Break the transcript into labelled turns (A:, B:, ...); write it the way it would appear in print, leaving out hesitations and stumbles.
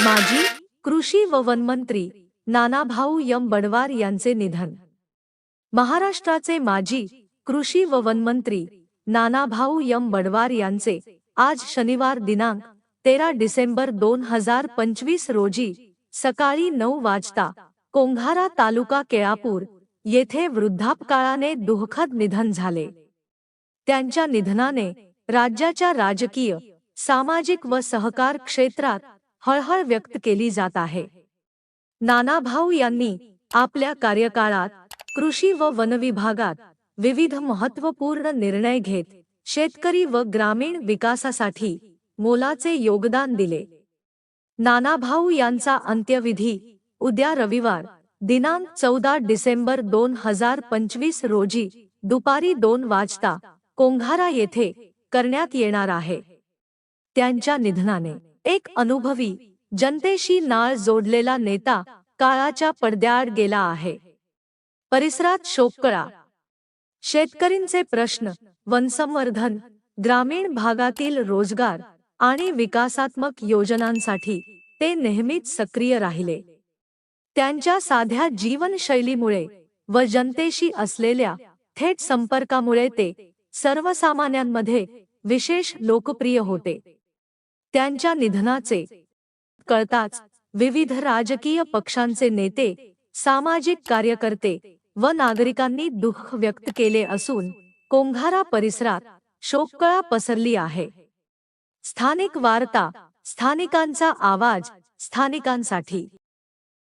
A: माजी कृषी व वनमंत्री नानाभाऊ बडवार यांचे निधन। महाराष्ट्राचे माजी कृषी व वनमंत्री नानाभाऊ बडवार यांचे आज शनिवार दिनांक 13 डिसेंबर 2025 रोजी सकाळी 9 वाजता कोंढारा तालुका केळापूर येथे वृद्धापकाळाने दुःखद निधन झाले। त्यांच्या निधनाने राज्याच्या राजकीय, सामाजिक व सहकार क्षेत्रात हळहळ व्यक्त केली जात आहे। नानाभाऊ यांनी आपल्या कार्यकाळात कृषी व वन विभागात विविध महत्त्वपूर्ण निर्णय घेत शेतकरी व ग्रामीण विकासासाठी मोलाचे योगदान दिले। नानाभाऊ यांचा अंत्यविधी उद्या रविवार दिनांक 14 डिसेंबर 2025 रोजी दुपारी 2 वाजता कोंढारा येथे करण्यात येणार आहे। त्यांच्या निधनाने एक अनुभवी, जनतेशी नाळ जोडलेला नेता काळाच्या पडद्याआड गेला आहे। परिसरात शोककळा। शेतकऱ्यांचे प्रश्न, वनसंवर्धन, ग्रामीण भागातील रोजगार आणि विकासात्मक योजनांसाठी ते नेहमीच सक्रिय राहिले। त्यांच्या साध्या जीवनशैलीमुळे व जनतेशी असलेल्या थेट संपर्कामुळे ते सर्वसामान्यांमध्ये विशेष लोकप्रिय होते। त्यांच्या निधनाचे कळताच विविध राजकीय पक्षांचे नेते, सामाजिक कार्यकर्ते व नागरिकांनी दुःख व्यक्त केले असून कोंढारा परिसरात शोककळा पसरली आहे। स्थानिक वार्ता, स्थानिकांचा आवाज, स्थानिकांसाठी।